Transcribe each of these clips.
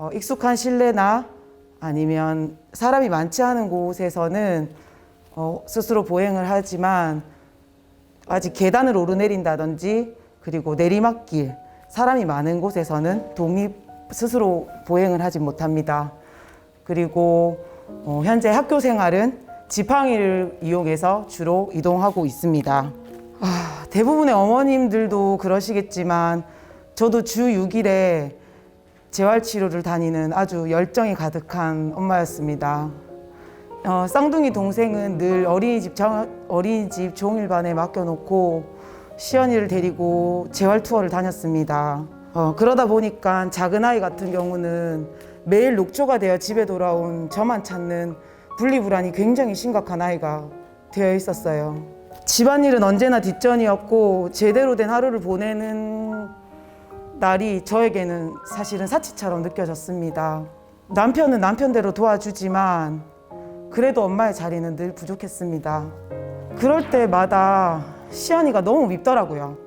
익숙한 실내나 아니면 사람이 많지 않은 곳에서는 스스로 보행을 하지만 아직 계단을 오르내린다든지 그리고 내리막길, 사람이 많은 곳에서는 스스로 보행을 하지 못합니다. 그리고 현재 학교 생활은 지팡이를 이용해서 주로 이동하고 있습니다. 대부분의 어머님들도 그러시겠지만 저도 주 6일에 재활치료를 다니는 아주 열정이 가득한 엄마였습니다. 쌍둥이 동생은 늘 어린이집 종일반에 맡겨놓고 시연이를 데리고 재활 투어를 다녔습니다. 그러다 보니까 작은 아이 같은 경우는 매일 녹초가 되어 집에 돌아온 저만 찾는 분리불안이 굉장히 심각한 아이가 되어 있었어요. 집안일은 언제나 뒷전이었고 제대로 된 하루를 보내는 날이 저에게는 사실은 사치처럼 느껴졌습니다. 남편은 남편대로 도와주지만 그래도 엄마의 자리는 늘 부족했습니다. 그럴 때마다 시연이가 너무 밉더라고요.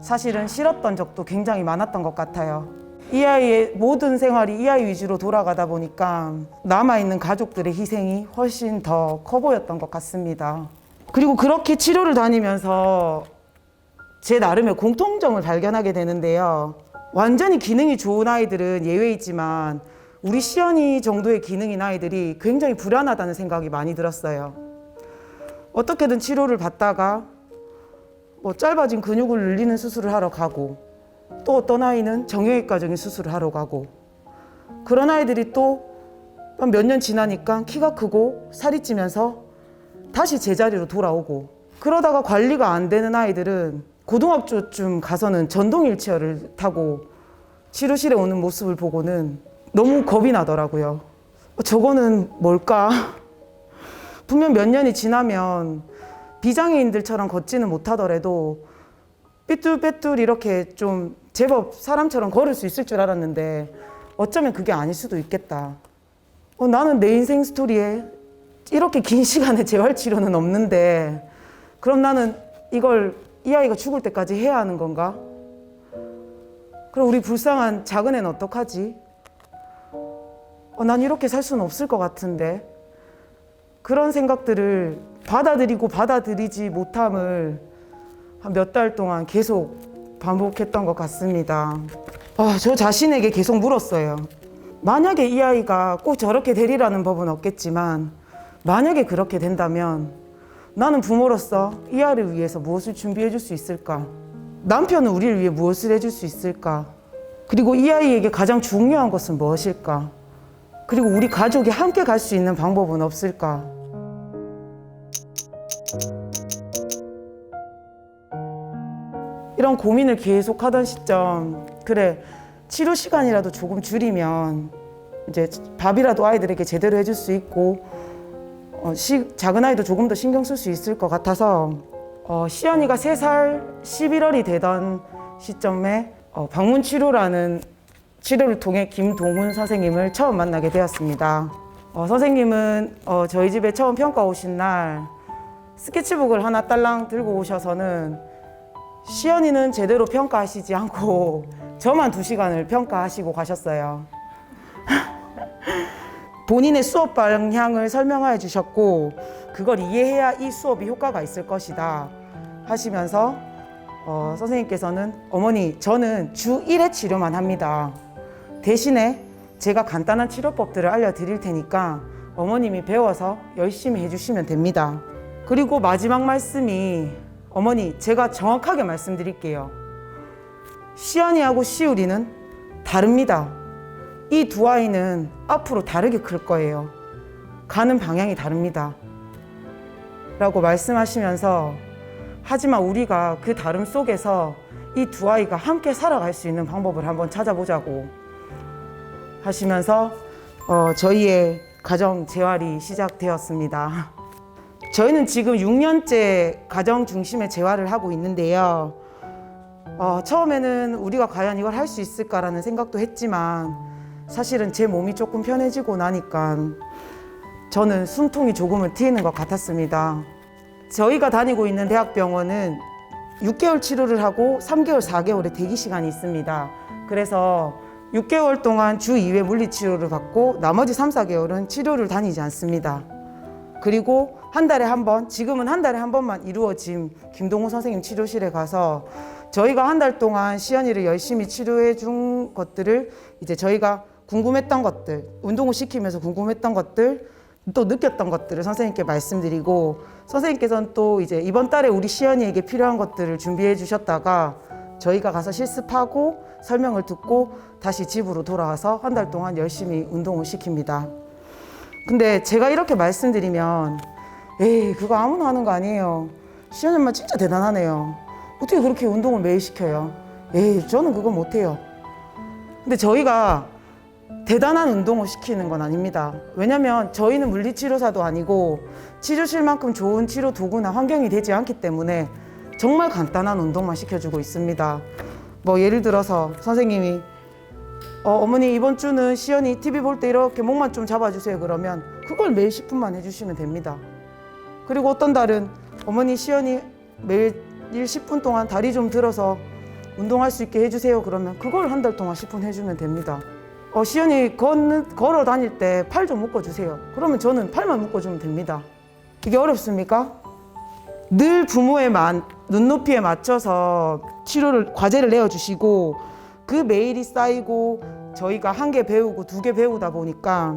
사실은 싫었던 적도 굉장히 많았던 것 같아요. 이 아이의 모든 생활이 이 아이 위주로 돌아가다 보니까 남아있는 가족들의 희생이 훨씬 더 커 보였던 것 같습니다. 그리고 그렇게 치료를 다니면서 제 나름의 공통점을 발견하게 되는데요. 완전히 기능이 좋은 아이들은 예외이지만 우리 시연이 정도의 기능인 아이들이 굉장히 불안하다는 생각이 많이 들었어요. 어떻게든 치료를 받다가 짧아진 근육을 늘리는 수술을 하러 가고 또 어떤 아이는 정형외과적인 수술을 하러 가고 그런 아이들이 또 몇 년 지나니까 키가 크고 살이 찌면서 다시 제자리로 돌아오고 그러다가 관리가 안 되는 아이들은 고등학교쯤 가서는 전동 휠체어를 타고 치료실에 오는 모습을 보고는 너무 겁이 나더라고요. 저거는 뭘까? 분명 몇 년이 지나면 비장애인들처럼 걷지는 못하더라도 삐뚤빼뚤 이렇게 좀 제법 사람처럼 걸을 수 있을 줄 알았는데 어쩌면 그게 아닐 수도 있겠다. 나는 내 인생 스토리에 이렇게 긴 시간의 재활치료는 없는데 그럼 나는 이걸 이 아이가 죽을 때까지 해야 하는 건가? 그럼 우리 불쌍한 작은 애는 어떡하지? 난 이렇게 살 수는 없을 것 같은데 그런 생각들을 받아들이고 받아들이지 못함을 한 몇 달 동안 계속 반복했던 것 같습니다. 저 자신에게 계속 물었어요. 만약에 이 아이가 꼭 저렇게 되리라는 법은 없겠지만 만약에 그렇게 된다면 나는 부모로서 이 아이를 위해서 무엇을 준비해 줄 수 있을까? 남편은 우리를 위해 무엇을 해줄 수 있을까? 그리고 이 아이에게 가장 중요한 것은 무엇일까? 그리고 우리 가족이 함께 갈 수 있는 방법은 없을까? 이런 고민을 계속하던 시점, 그래, 치료 시간이라도 조금 줄이면 이제 밥이라도 아이들에게 제대로 해줄 수 있고 작은 아이도 조금 더 신경 쓸 수 있을 것 같아서 시연이가 3살 11월이 되던 시점에 방문치료라는 치료를 통해 김동훈 선생님을 처음 만나게 되었습니다. 선생님은 저희 집에 처음 평가 오신 날 스케치북을 하나 딸랑 들고 오셔서는 시연이는 제대로 평가하시지 않고 저만 2시간을 평가하시고 가셨어요. 본인의 수업 방향을 설명해 주셨고 그걸 이해해야 이 수업이 효과가 있을 것이다 하시면서 선생님께서는 어머니 저는 주 1회 치료만 합니다. 대신에 제가 간단한 치료법들을 알려드릴 테니까 어머님이 배워서 열심히 해주시면 됩니다. 그리고 마지막 말씀이 어머니 제가 정확하게 말씀드릴게요. 시연이하고 시우리는 다릅니다. 이 두 아이는 앞으로 다르게 클 거예요. 가는 방향이 다릅니다. 라고 말씀하시면서 하지만 우리가 그 다름 속에서 이 두 아이가 함께 살아갈 수 있는 방법을 한번 찾아보자고 하시면서 저희의 가정 재활이 시작되었습니다. 저희는 지금 6년째 가정 중심의 재활을 하고 있는데요. 처음에는 우리가 과연 이걸 할 수 있을까라는 생각도 했지만 사실은 제 몸이 조금 편해지고 나니까 저는 숨통이 조금은 트이는 것 같았습니다. 저희가 다니고 있는 대학병원은 6개월 치료를 하고 3개월, 4개월의 대기 시간이 있습니다. 그래서 6개월 동안 주 2회 물리치료를 받고 나머지 3, 4개월은 치료를 다니지 않습니다. 그리고 한 달에 한 번, 지금은 한 달에 한 번만 이루어진 김동호 선생님 치료실에 가서 저희가 한 달 동안 시연이를 열심히 치료해 준 것들을 이제 저희가 궁금했던 것들, 운동을 시키면서 궁금했던 것들, 또 느꼈던 것들을 선생님께 말씀드리고, 선생님께서는 또 이제 이번 달에 우리 시연이에게 필요한 것들을 준비해 주셨다가 저희가 가서 실습하고 설명을 듣고 다시 집으로 돌아와서 한 달 동안 열심히 운동을 시킵니다. 근데 제가 이렇게 말씀드리면 에이 그거 아무나 하는 거 아니에요. 시연이 엄마 진짜 대단하네요. 어떻게 그렇게 운동을 매일 시켜요? 에이 저는 그거 못해요. 근데 저희가 대단한 운동을 시키는 건 아닙니다. 왜냐면 저희는 물리치료사도 아니고 치료실만큼 좋은 치료 도구나 환경이 되지 않기 때문에 정말 간단한 운동만 시켜주고 있습니다. 뭐 예를 들어서 선생님이 어머니 이번 주는 시연이 TV 볼 때 이렇게 목만 좀 잡아주세요 그러면 그걸 매일 10분만 해주시면 됩니다. 그리고 어떤 달은 어머니 시연이 매일 10분 동안 다리 좀 들어서 운동할 수 있게 해주세요 그러면 그걸 한 달 동안 10분 해주면 됩니다. 시연이 걸어 다닐 때 팔 좀 묶어주세요. 그러면 저는 팔만 묶어주면 됩니다. 이게 어렵습니까? 늘 부모의 눈높이에 맞춰서 과제를 내어주시고 그 메일이 쌓이고 저희가 1개 배우고 2개 배우다 보니까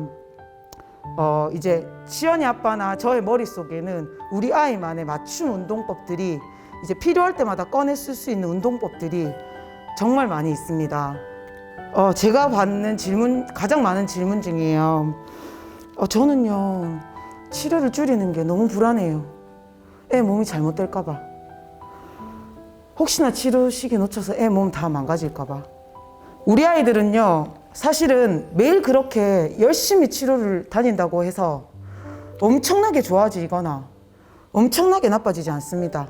이제 시연이 아빠나 저의 머릿속에는 우리 아이만의 맞춤 운동법들이 이제 필요할 때마다 꺼내 쓸 수 있는 운동법들이 정말 많이 있습니다. 제가 받는 가장 많은 질문 중이에요. 저는요, 치료를 줄이는 게 너무 불안해요. 애 몸이 잘못될까 봐. 혹시나 치료 시기 놓쳐서 애 몸 다 망가질까 봐. 우리 아이들은요, 사실은 매일 그렇게 열심히 치료를 다닌다고 해서 엄청나게 좋아지거나 엄청나게 나빠지지 않습니다.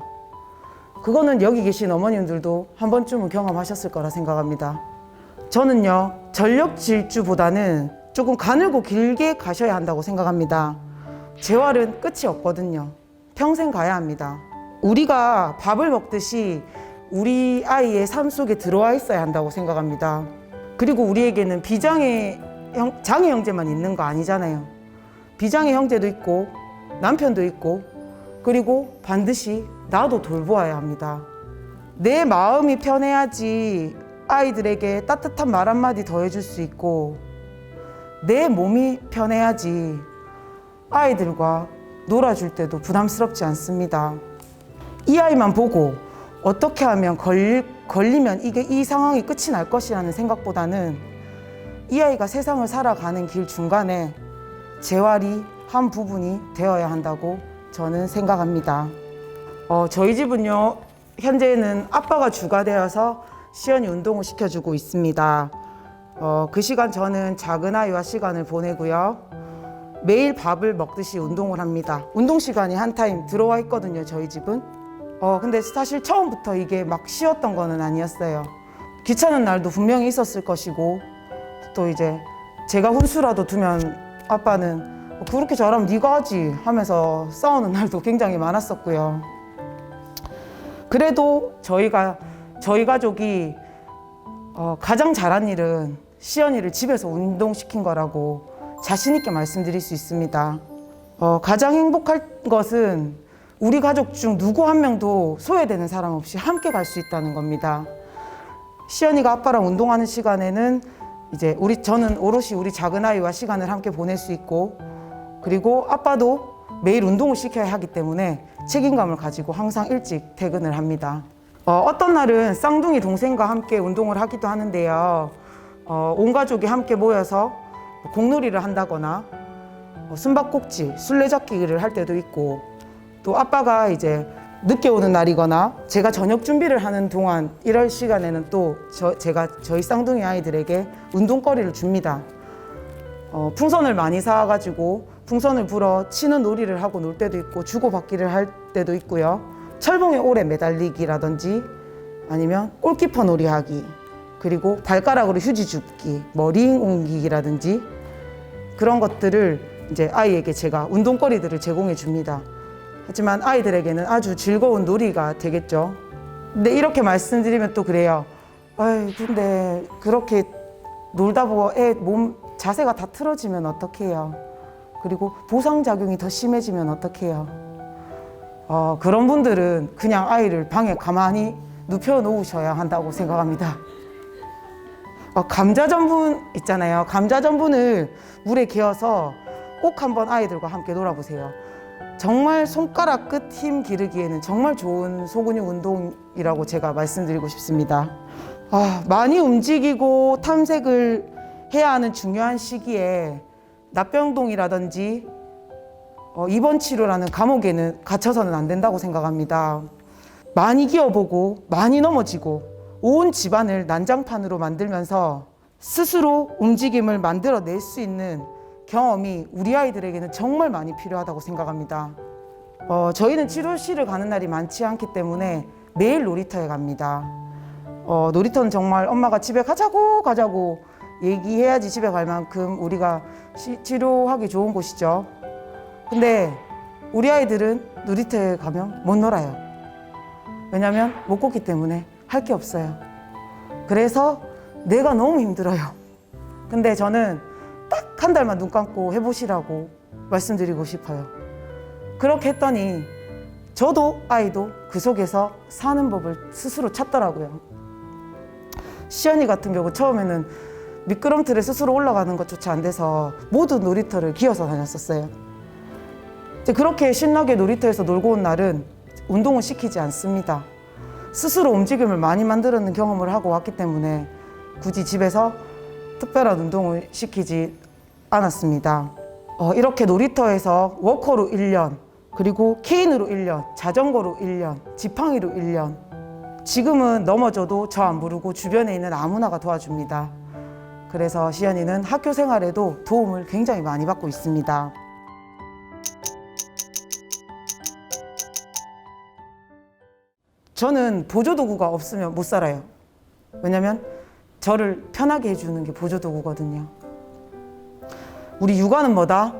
그거는 여기 계신 어머님들도 한 번쯤은 경험하셨을 거라 생각합니다. 저는요, 전력 질주보다는 조금 가늘고 길게 가셔야 한다고 생각합니다. 재활은 끝이 없거든요. 평생 가야 합니다. 우리가 밥을 먹듯이 우리 아이의 삶 속에 들어와 있어야 한다고 생각합니다. 그리고 우리에게는 장애 형제만 있는 거 아니잖아요. 비장애 형제도 있고 남편도 있고 그리고 반드시 나도 돌보아야 합니다. 내 마음이 편해야지 아이들에게 따뜻한 말 한마디 더 해줄 수 있고 내 몸이 편해야지 아이들과 놀아줄 때도 부담스럽지 않습니다. 이 아이만 보고 어떻게 하면 걸리면 이 상황이 끝이 날 것이라는 생각보다는 이 아이가 세상을 살아가는 길 중간에 재활이 한 부분이 되어야 한다고 저는 생각합니다. 저희 집은요, 현재는 아빠가 주가 되어서 시연이 운동을 시켜주고 있습니다. 그 시간 저는 작은 아이와 시간을 보내고요. 매일 밥을 먹듯이 운동을 합니다. 운동 시간이 한 타임 들어와 있거든요, 저희 집은. 근데 사실 처음부터 이게 막 쉬었던 거는 아니었어요. 귀찮은 날도 분명히 있었을 것이고 또 이제 제가 훈수라도 두면 아빠는 그렇게 잘하면 네가 하지 하면서 싸우는 날도 굉장히 많았었고요. 그래도 저희 가족이 가장 잘한 일은 시연이를 집에서 운동시킨 거라고 자신 있게 말씀드릴 수 있습니다. 가장 행복할 것은 우리 가족 중 누구 한 명도 소외되는 사람 없이 함께 갈 수 있다는 겁니다. 시연이가 아빠랑 운동하는 시간에는 이제 저는 오롯이 우리 작은 아이와 시간을 함께 보낼 수 있고 그리고 아빠도 매일 운동을 시켜야 하기 때문에 책임감을 가지고 항상 일찍 퇴근을 합니다. 어떤 날은 쌍둥이 동생과 함께 운동을 하기도 하는데요. 온 가족이 함께 모여서 공놀이를 한다거나 숨바꼭질, 술래잡기를 할 때도 있고 또 아빠가 이제 늦게 오는 날이거나 제가 저녁 준비를 하는 동안 이럴 시간에는 또 제가 저희 쌍둥이 아이들에게 운동거리를 줍니다. 풍선을 많이 사와가지고 풍선을 불어 치는 놀이를 하고 놀 때도 있고 주고받기를 할 때도 있고요. 철봉에 오래 매달리기라든지 아니면 골키퍼 놀이하기 그리고 발가락으로 휴지 줍기, 머리 옮기기라든지 그런 것들을 이제 아이에게 제가 운동거리들을 제공해 줍니다. 하지만 아이들에게는 아주 즐거운 놀이가 되겠죠. 근데 이렇게 말씀드리면 또 그래요. 근데 그렇게 놀다 보고 애 몸 자세가 다 틀어지면 어떡해요? 그리고 보상작용이 더 심해지면 어떡해요? 그런 분들은 그냥 아이를 방에 가만히 눕혀 놓으셔야 한다고 생각합니다. 감자 전분 있잖아요. 감자 전분을 물에 개어서 꼭 한번 아이들과 함께 놀아보세요. 정말 손가락 끝 힘 기르기에는 정말 좋은 소근육 운동이라고 제가 말씀드리고 싶습니다. 많이 움직이고 탐색을 해야 하는 중요한 시기에 납병동이라든지 입원 치료라는 감옥에는 갇혀서는 안 된다고 생각합니다. 많이 기어보고 많이 넘어지고 온 집안을 난장판으로 만들면서 스스로 움직임을 만들어낼 수 있는 경험이 우리 아이들에게는 정말 많이 필요하다고 생각합니다. 저희는 치료실을 가는 날이 많지 않기 때문에 매일 놀이터에 갑니다. 놀이터는 정말 엄마가 집에 가자고 얘기해야지 집에 갈 만큼 우리가 치료하기 좋은 곳이죠. 근데 우리 아이들은 놀이터에 가면 못 놀아요. 왜냐면 못 걷기 때문에 할 게 없어요. 그래서 내가 너무 힘들어요. 근데 저는 딱 한 달만 눈 감고 해보시라고 말씀드리고 싶어요. 그렇게 했더니 저도 아이도 그 속에서 사는 법을 스스로 찾더라고요. 시연이 같은 경우 처음에는 미끄럼틀에 스스로 올라가는 것조차 안 돼서 모든 놀이터를 기어서 다녔었어요. 이제 그렇게 신나게 놀이터에서 놀고 온 날은 운동을 시키지 않습니다. 스스로 움직임을 많이 만들어낸 경험을 하고 왔기 때문에 굳이 집에서 특별한 운동을 시키지 않았습니다. 이렇게 놀이터에서 워커로 1년, 그리고 케인으로 1년, 자전거로 1년, 지팡이로 1년. 지금은 넘어져도 저 안 부르고 주변에 있는 아무나가 도와줍니다. 그래서 시연이는 학교 생활에도 도움을 굉장히 많이 받고 있습니다. 저는 보조도구가 없으면 못 살아요. 왜냐면 저를 편하게 해주는 게 보조도구거든요. 우리 육아는 뭐다?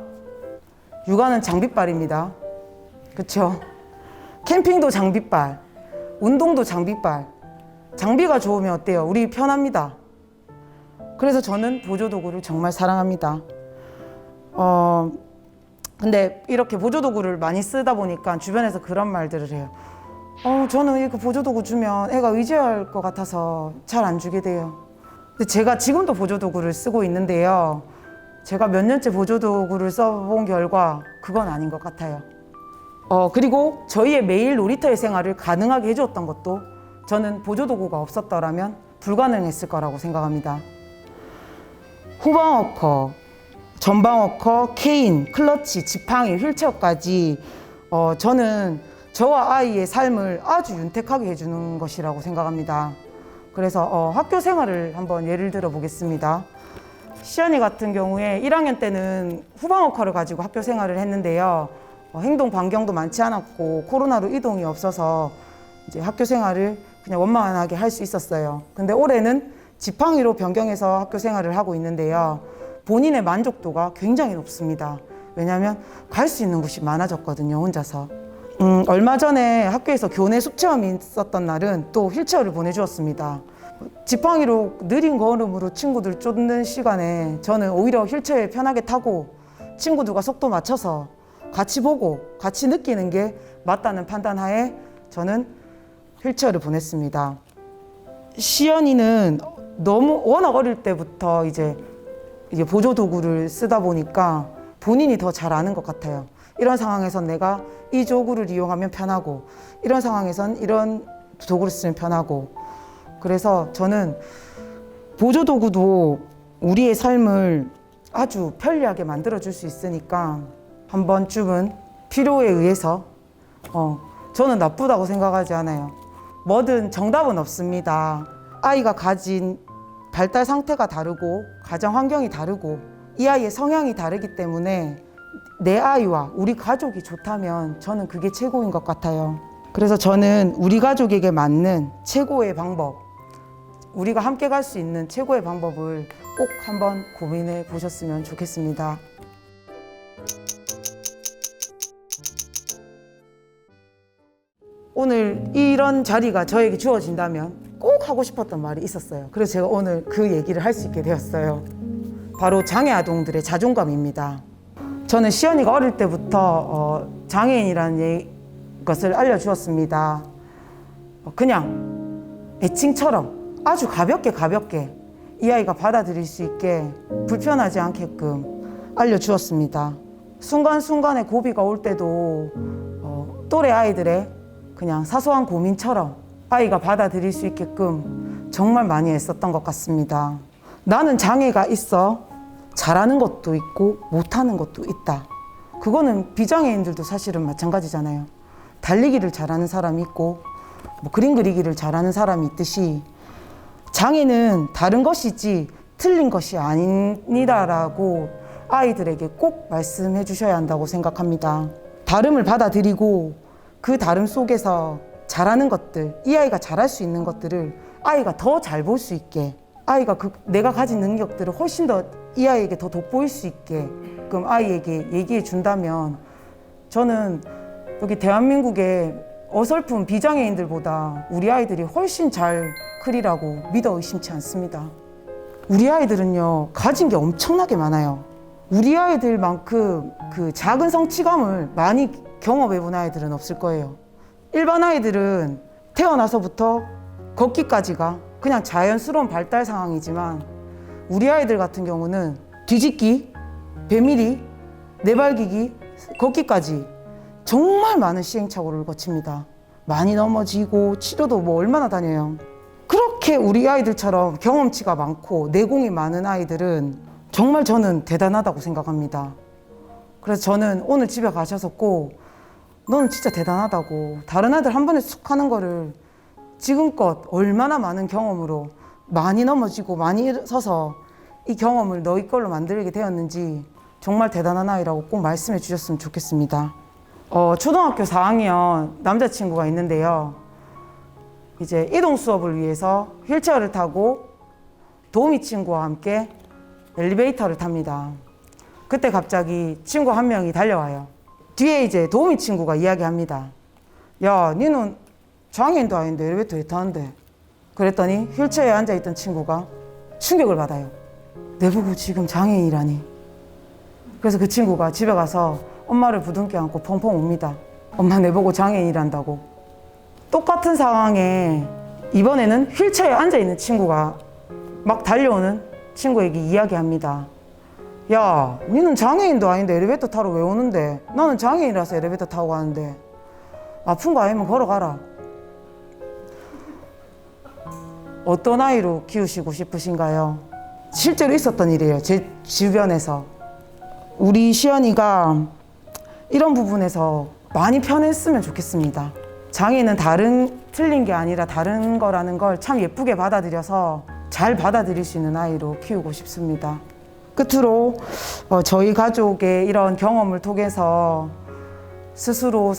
육아는 장비빨입니다. 그쵸? 캠핑도 장비빨, 운동도 장비빨. 장비가 좋으면 어때요? 우리 편합니다. 그래서 저는 보조도구를 정말 사랑합니다. 근데 이렇게 보조도구를 많이 쓰다 보니까 주변에서 그런 말들을 해요. 저는 이렇게 보조도구 주면 애가 의지할 것 같아서 잘 안 주게 돼요. 근데 제가 지금도 보조도구를 쓰고 있는데요. 제가 몇 년째 보조도구를 써본 결과 그건 아닌 것 같아요. 그리고 저희의 매일 놀이터의 생활을 가능하게 해주었던 것도 저는 보조도구가 없었더라면 불가능했을 거라고 생각합니다. 후방워커, 전방워커, 케인, 클러치, 지팡이, 휠체어까지 저는 저와 아이의 삶을 아주 윤택하게 해주는 것이라고 생각합니다. 그래서 학교 생활을 한번 예를 들어 보겠습니다. 시연이 같은 경우에 1학년 때는 후방워커를 가지고 학교 생활을 했는데요. 행동 반경도 많지 않았고 코로나로 이동이 없어서 이제 학교 생활을 그냥 원만하게 할 수 있었어요. 근데 올해는 지팡이로 변경해서 학교 생활을 하고 있는데요. 본인의 만족도가 굉장히 높습니다. 왜냐하면 갈 수 있는 곳이 많아졌거든요, 혼자서. 얼마 전에 학교에서 교내 숙제험이 있었던 날은 또 휠체어를 보내주었습니다. 지팡이로 느린 걸음으로 친구들 쫓는 시간에 저는 오히려 휠체어에 편하게 타고 친구들과 속도 맞춰서 같이 보고 같이 느끼는 게 맞다는 판단하에 저는 휠체어를 보냈습니다. 시연이는 너무 워낙 어릴 때부터 이제 보조도구를 쓰다 보니까 본인이 더 잘 아는 것 같아요. 이런 상황에선 내가 이 도구를 이용하면 편하고 이런 상황에선 이런 도구를 쓰면 편하고. 그래서 저는 보조도구도 우리의 삶을 아주 편리하게 만들어줄 수 있으니까 한 번쯤은 필요에 의해서 저는 나쁘다고 생각하지 않아요. 뭐든 정답은 없습니다. 아이가 가진 발달 상태가 다르고 가정 환경이 다르고 이 아이의 성향이 다르기 때문에 내 아이와 우리 가족이 좋다면 저는 그게 최고인 것 같아요. 그래서 저는 우리 가족에게 맞는 최고의 방법, 우리가 함께 갈 수 있는 최고의 방법을 꼭 한번 고민해 보셨으면 좋겠습니다. 오늘 이런 자리가 저에게 주어진다면 꼭 하고 싶었던 말이 있었어요. 그래서 제가 오늘 그 얘기를 할 수 있게 되었어요. 바로 장애 아동들의 자존감입니다. 저는 시연이가 어릴 때부터 장애인이라는 것을 알려주었습니다. 그냥 애칭처럼 아주 가볍게 이 아이가 받아들일 수 있게 불편하지 않게끔 알려주었습니다. 순간순간에 고비가 올 때도 또래 아이들의 그냥 사소한 고민처럼 아이가 받아들일 수 있게끔 정말 많이 애썼던 것 같습니다. 나는 장애가 있어 잘하는 것도 있고 못하는 것도 있다. 그거는 비장애인들도 사실은 마찬가지잖아요. 달리기를 잘하는 사람이 있고 뭐 그림 그리기를 잘하는 사람이 있듯이 장애는 다른 것이지 틀린 것이 아니다라고 아이들에게 꼭 말씀해 주셔야 한다고 생각합니다. 다름을 받아들이고 그 다름 속에서 잘하는 것들, 이 아이가 잘할 수 있는 것들을 아이가 더 잘 볼 수 있게, 아이가 내가 가진 능력들을 훨씬 더 이 아이에게 더 돋보일 수 있게끔 아이에게 얘기해 준다면 저는 여기 대한민국의 어설픈 비장애인들보다 우리 아이들이 훨씬 잘 크리라고 믿어 의심치 않습니다. 우리 아이들은요, 가진 게 엄청나게 많아요. 우리 아이들만큼 그 작은 성취감을 많이 경험해 본 아이들은 없을 거예요. 일반 아이들은 태어나서부터 걷기까지가 그냥 자연스러운 발달 상황이지만 우리 아이들 같은 경우는 뒤집기, 배밀이, 내발기기, 걷기까지 정말 많은 시행착오를 거칩니다. 많이 넘어지고 치료도 뭐 얼마나 다녀요. 그렇게 우리 아이들처럼 경험치가 많고 내공이 많은 아이들은 정말 저는 대단하다고 생각합니다. 그래서 저는 오늘 집에 가셔서 꼭 너는 진짜 대단하다고, 다른 아이들 한 번에 쑥 하는 거를 지금껏 얼마나 많은 경험으로 많이 넘어지고 많이 일어서서 이 경험을 너희 걸로 만들게 되었는지 정말 대단한 아이라고 꼭 말씀해 주셨으면 좋겠습니다. 초등학교 4학년 남자친구가 있는데요. 이제 이동 수업을 위해서 휠체어를 타고 도우미 친구와 함께 엘리베이터를 탑니다. 그때 갑자기 친구 한 명이 달려와요. 뒤에 이제 도우미 친구가 이야기합니다. 야, 니는 장애인도 아닌데 엘리베이터 왜 타는데? 그랬더니 휠체어에 앉아있던 친구가 충격을 받아요. 내보고 지금 장애인이라니. 그래서 그 친구가 집에 가서 엄마를 부둥켜 안고 펑펑 웁니다. 엄마 내보고 장애인이란다고. 똑같은 상황에 이번에는 휠체어에 앉아있는 친구가 막 달려오는 친구에게 이야기합니다. 야, 니는 장애인도 아닌데 엘리베이터 타러 왜 오는데? 나는 장애인이라서 엘리베이터 타고 가는데. 아픈 거 아니면 걸어가라. 어떤 아이로 키우시고 싶으신가요? 실제로 있었던 일이에요. 제 주변에서. 우리 시연이가 이런 부분에서 많이 편했으면 좋겠습니다. 장애는 틀린 게 아니라 다른 거라는 걸 참 예쁘게 받아들여서 잘 받아들일 수 있는 아이로 키우고 싶습니다. 끝으로 저희 가족의 이런 경험을 통해서 스스로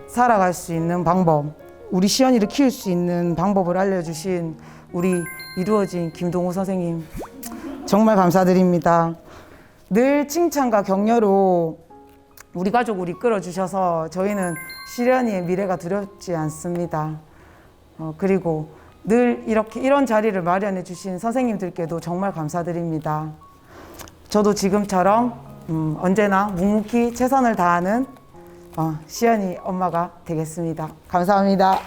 살아갈 수 있는 방법, 우리 시연이를 키울 수 있는 방법을 알려주신 우리 이루어진 김동호 선생님 정말 감사드립니다. 늘 칭찬과 격려로 우리 가족을 이끌어주셔서 저희는 시련이의 미래가 두렵지 않습니다. 그리고 늘 이런 자리를 마련해 주신 선생님들께도 정말 감사드립니다. 저도 지금처럼 언제나 묵묵히 최선을 다하는 시연이 엄마가 되겠습니다. 감사합니다.